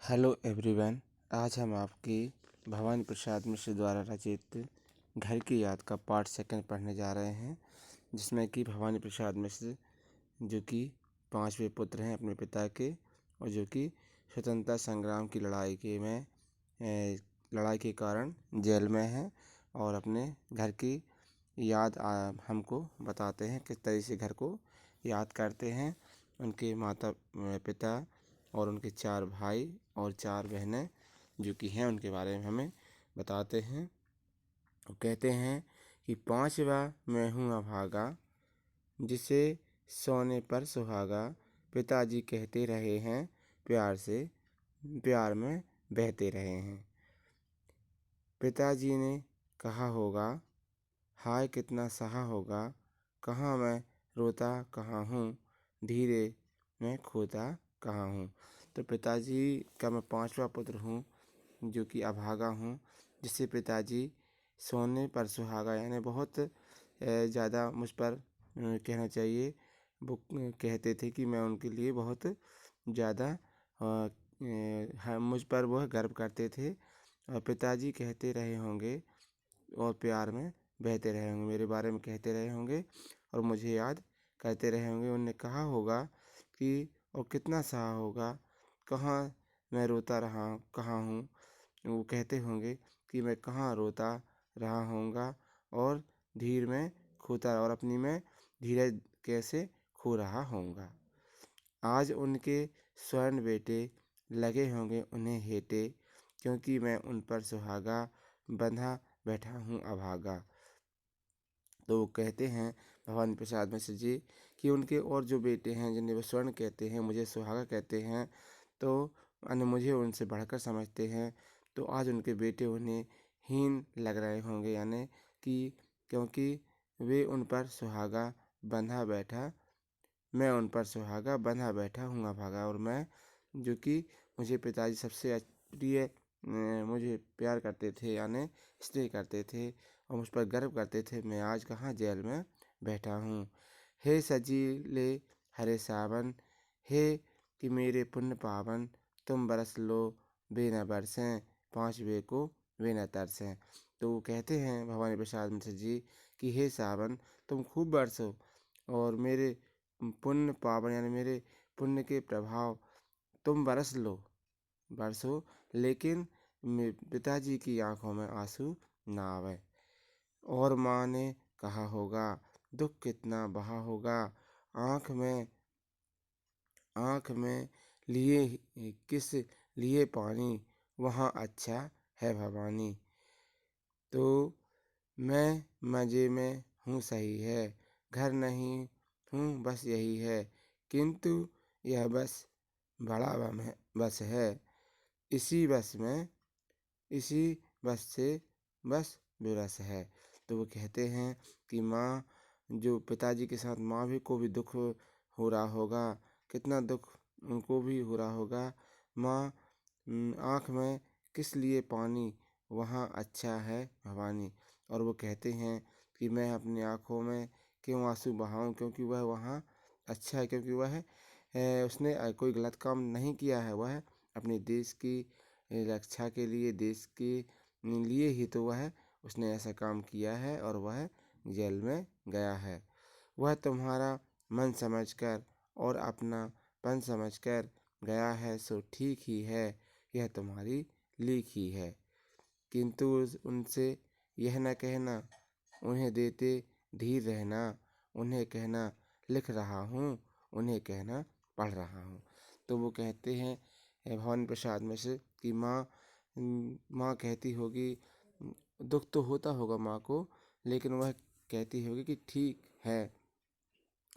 Hello everyone. आज हम आपकी भवानी प्रसाद मिश्र द्वारा रचित घर की याद का पार्ट सेकंड पढ़ने जा रहे हैं, जिसमें कि भवानी प्रसाद मिश्र जो कि पांचवें पुत्र हैं अपने पिता के, और जो कि स्वतंत्रता संग्राम की लड़ाई के कारण जेल में हैं और अपने घर की याद हमको बताते हैं किस तरह से घर को याद करते हैं। उनके माता पिता और उनके 4 भाई और 4 बहनें जो कि हैं, उनके बारे में हमें बताते हैं। वो कहते हैं कि 5वां मैं हूँ अभागा, जिसे सोने पर सुहागा। पिताजी कहते रहे हैं प्यार में बहते रहे हैं। पिताजी ने कहा होगा, हाय कितना सहा होगा। कहाँ मैं रोता कहाँ हूँ, धीरे मैं खोता कहाँ हूँ। तो पिताजी का मैं 5वां पुत्र हूँ जो कि अभागा हूँ, जिससे पिताजी सोने पर सुहागा यानी बहुत ज़्यादा मुझ पर कहना चाहिए वो कहते थे कि मैं उनके लिए बहुत ज़्यादा मुझ पर वह गर्व करते थे। और पिताजी कहते रहे होंगे और प्यार में बहते रहे होंगे, मेरे बारे में कहते रहे होंगे और मुझे याद करते रहे होंगे। उनने कहा होगा कि और कितना सहा होगा, कहाँ मैं रोता रहा कहाँ हूँ। वो कहते होंगे कि मैं कहाँ रोता रहा होऊंगा और धीर में खोता और अपनी में धीरज कैसे खो रहा होऊंगा। आज उनके स्वर्ण बेटे लगे होंगे उन्हें हेटे, क्योंकि मैं उन पर सुहागा बंधा बैठा हूँ अभागा। तो वो कहते हैं भवानी प्रसाद मिश्र जी कि उनके और जो बेटे हैं जिन्हें वो स्वर्ण कहते हैं, मुझे सुहागा कहते हैं, तो मुझे उनसे बढ़कर समझते हैं। तो आज उनके बेटे उन्हें हीन लग रहे होंगे, यानी कि क्योंकि वे उन पर सुहागा बंधा बैठा मैं उन पर सुहागा बंधा बैठा हूँ अभागा। और मैं जो कि मुझे पिताजी सबसे प्रिय मुझे प्यार करते थे यानी स्नेह करते थे और मुझ पर गर्व करते थे, मैं आज कहाँ जेल में बैठा हूँ। हे सजीले हरे सावन, हे कि मेरे पुण्य पावन, तुम बरस लो वे न बरसें, 5वें को वे न तरसें। तो वो कहते हैं भवानी प्रसाद मिश्र जी कि हे सावन तुम खूब बरसो और मेरे पुण्य पावन यानी मेरे पुण्य के प्रभाव तुम बरसो, लेकिन पिताजी की आंखों में आंसू ना आवे। और माँ ने कहा होगा, दुख कितना बहा होगा। आँख में किस लिए पानी, वहाँ अच्छा है भवानी। तो मैं मज़े में हूँ सही है, घर नहीं हूँ बस यही है, किंतु यह बस बड़ा बस है। इसी बस से बस विरस है। तो वो कहते हैं कि माँ जो पिताजी के साथ माँ भी को भी दुख हो रहा होगा, कितना दुख उनको भी हो रहा होगा। माँ आँख में किस लिए पानी, वहाँ अच्छा है भवानी। और वो कहते हैं कि मैं अपनी आँखों में क्यों आंसू बहाऊं, क्योंकि वह वहाँ अच्छा है, क्योंकि वह उसने कोई गलत काम नहीं किया है। वह अपने देश की रक्षा के लिए, देश के लिए ही तो वह उसने ऐसा काम किया है और वह जेल में गया है। वह तुम्हारा मन समझकर और अपनापन समझकर गया है, सो ठीक ही है, यह तुम्हारी लिखी है। किंतु उनसे यह न कहना, उन्हें देते धीर रहना, उन्हें कहना लिख रहा हूँ, उन्हें कहना पढ़ रहा हूँ। तो वो कहते हैं भवानी प्रसाद मिश्र कि माँ कहती होगी, दुख तो होता होगा माँ को, लेकिन वह कहती होगी कि ठीक है,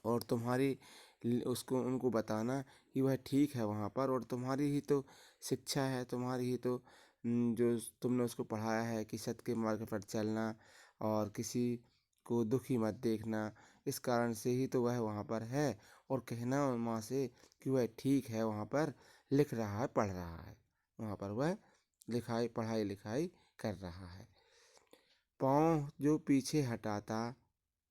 और तुम्हारी उसको उनको बताना कि वह ठीक है वहाँ पर, और तुम्हारी ही तो शिक्षा है, तुम्हारी ही तो जो तुमने उसको पढ़ाया है कि सत्य के मार्ग पर चलना और किसी को दुखी मत देखना, इस कारण से ही तो वह वहाँ पर है। और कहना माँ से कि वह ठीक है, वहाँ पर लिख रहा है, पढ़ रहा है, वहाँ पर वह पढ़ाई लिखाई कर रहा है। पाँव जो पीछे हटाता,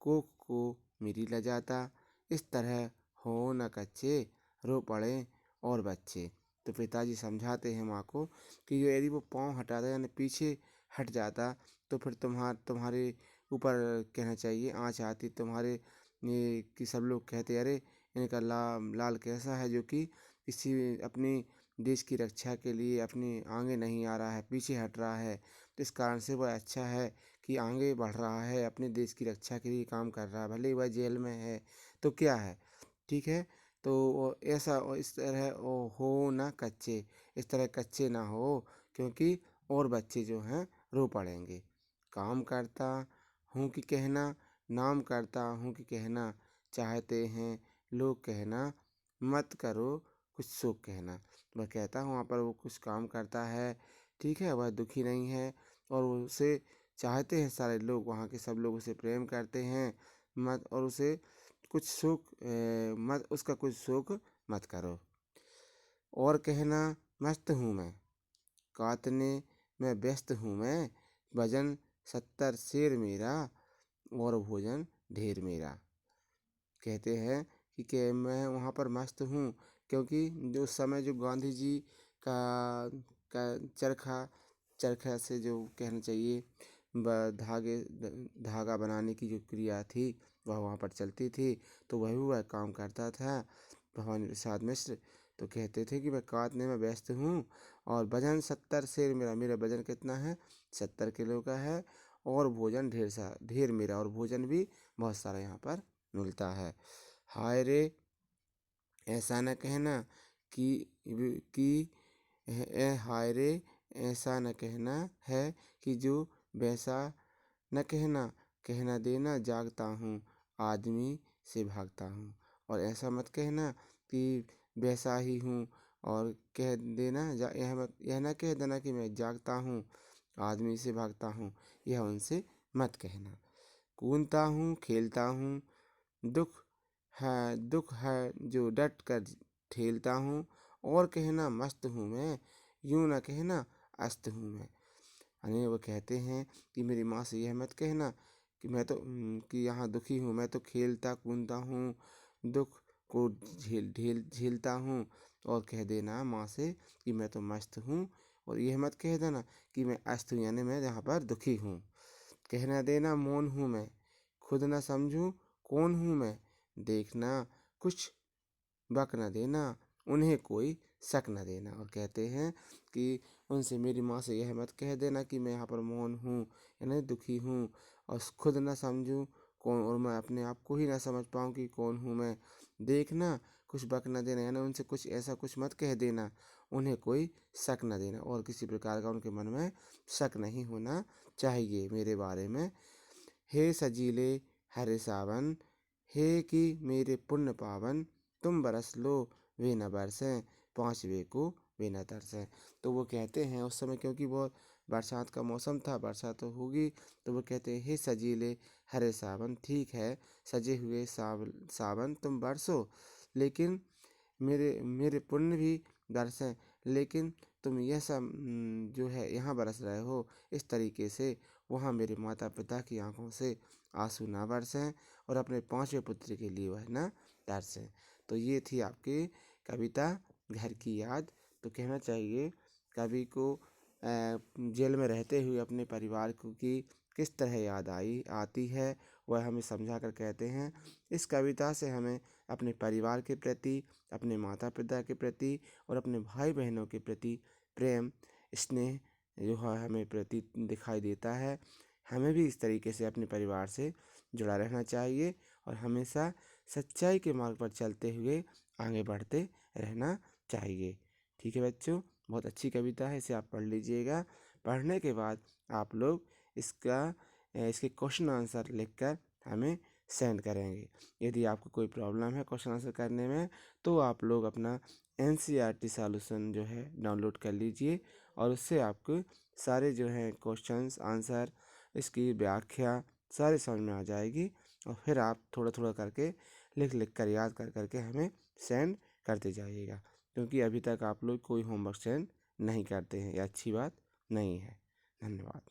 को मेरी लजाता, इस तरह हो न कच्चे, रो पड़े और बच्चे। तो पिताजी समझाते हैं माँ को कि यदि वो पाँव हटाता यानी पीछे हट जाता तो फिर तुम्हारे ऊपर कहना चाहिए आँच आती तुम्हारे, ये कि सब लोग कहते अरे इनका लाल कैसा है जो कि किसी अपनी देश की रक्षा के लिए अपनी आगे नहीं आ रहा है, पीछे हट रहा है। तो इस कारण से वह अच्छा है कि आगे बढ़ रहा है, अपने देश की रक्षा के लिए काम कर रहा है, भले ही वह जेल में है तो क्या है। ठीक है, तो ऐसा इस तरह हो ना कच्चे, इस तरह कच्चे ना हो, क्योंकि और बच्चे जो हैं रो पड़ेंगे। काम करता हूँ कि कहना, नाम करता हूँ कि कहना, चाहते हैं लोग कहना, मत करो कुछ शोक कहना। वह कहता है वहाँ पर वो कुछ काम करता है, ठीक है, वह दुखी नहीं है और उसे चाहते हैं सारे लोग, वहाँ के सब लोग उसे प्रेम करते हैं। मत और उसे कुछ शोक मत उसका कुछ शोक मत करो। और कहना मस्त हूँ मैं, काटने में व्यस्त हूँ मैं, वजन 70 शेर मेरा और भोजन ढेर मेरा। कहते हैं कि मैं वहाँ पर मस्त हूँ, क्योंकि जो समय जो गांधी जी का चरखा से जो कहना चाहिए धागा बनाने की जो क्रिया थी वह वहाँ पर चलती थी, तो वह काम करता था भवानी प्रसाद मिश्र। तो कहते थे कि मैं काटने में व्यस्त हूँ और वजन 70 शेर मेरा, मेरा वजन कितना है 70 किलो का है, और भोजन ढेर मेरा, और भोजन भी बहुत सारा यहाँ पर मिलता है। हाय रे ऐसा न कहना कि हाय रे ऐसा न कहना है कि जो वैसा न कहना, कहना देना जागता हूँ आदमी से भागता हूँ। और ऐसा मत कहना कि वैसा ही हूँ, और कह देना यह न कह देना कि मैं जागता हूँ आदमी से भागता हूँ, यह उनसे मत कहना। कूदता हूँ खेलता हूँ, दुख है जो डट कर ठेलता हूँ, और कहना मस्त हूँ मैं, यूं न कहना अस्त हूँ मैं। यानी वो कहते हैं कि मेरी माँ से यह मत कहना कि मैं तो कि यहाँ दुखी हूँ, मैं तो खेलता कूदता हूँ, दुख को झेलता हूँ, और कह देना माँ से कि मैं तो मस्त हूँ, और यह मत कह देना कि मैं अस्त हूँ यानी मैं यहाँ पर दुखी हूँ। कहना देना मौन हूँ मैं, खुद न समझूं कौन हूँ मैं, देखना कुछ बक न देना, उन्हें कोई शक न देना। और कहते हैं कि उनसे मेरी माँ से यह मत कह देना कि मैं यहाँ पर मौन हूँ यानी दुखी हूँ, और खुद न समझूं कौन, और मैं अपने आप को ही ना समझ पाऊँ कि कौन हूँ मैं। देखना कुछ बक न देना यानी उनसे कुछ ऐसा कुछ मत कह देना, उन्हें कोई शक न देना, और किसी प्रकार का उनके मन में शक नहीं होना चाहिए मेरे बारे में। हे सजीले हरे सावन, हे कि मेरे पुण्य पावन, तुम बरस लो वे न बरसें, पाँचवे को वे न तरसें। तो वो कहते हैं उस समय, क्योंकि वो बरसात का मौसम था, बरसात तो होगी, तो वो कहते हैं हे सजीले हरे सावन, ठीक है सजे हुए सावन तुम बरसो, लेकिन मेरे मेरे पुण्य भी बरसें, लेकिन तुम यह सब जो है यहाँ बरस रहे हो इस तरीके से, वहाँ मेरे माता पिता की आंखों से आंसू ना बरसें, और अपने पांचवें पुत्र के लिए वह ना तरसें। तो ये थी आपकी कविता घर की याद। तो कहना चाहिए कवि को जेल में रहते हुए अपने परिवार को की किस तरह याद आती है, वह हमें समझा कर कहते हैं। इस कविता से हमें अपने परिवार के प्रति, अपने माता पिता के प्रति और अपने भाई बहनों के प्रति प्रेम स्नेह जो है हमें प्रति दिखाई देता है। हमें भी इस तरीके से अपने परिवार से जुड़ा रहना चाहिए और हमेशा सच्चाई के मार्ग पर चलते हुए आगे बढ़ते रहना चाहिए। ठीक है बच्चों, बहुत अच्छी कविता है, इसे आप पढ़ लीजिएगा। पढ़ने के बाद आप लोग इसके क्वेश्चन आंसर लिखकर हमें सेंड करेंगे। यदि आपको कोई प्रॉब्लम है क्वेश्चन आंसर करने में, तो आप लोग अपना NCERT सॉल्यूशन जो है डाउनलोड कर लीजिए, और उससे आपको सारे जो हैं क्वेश्चंस आंसर, इसकी व्याख्या सारी समझ में आ जाएगी, और फिर आप थोड़ा थोड़ा करके लिख लिख कर याद कर करके हमें सेंड करते जाइएगा, क्योंकि अभी तक आप लोग कोई होमवर्क सेंड नहीं करते हैं, ये अच्छी बात नहीं है। धन्यवाद।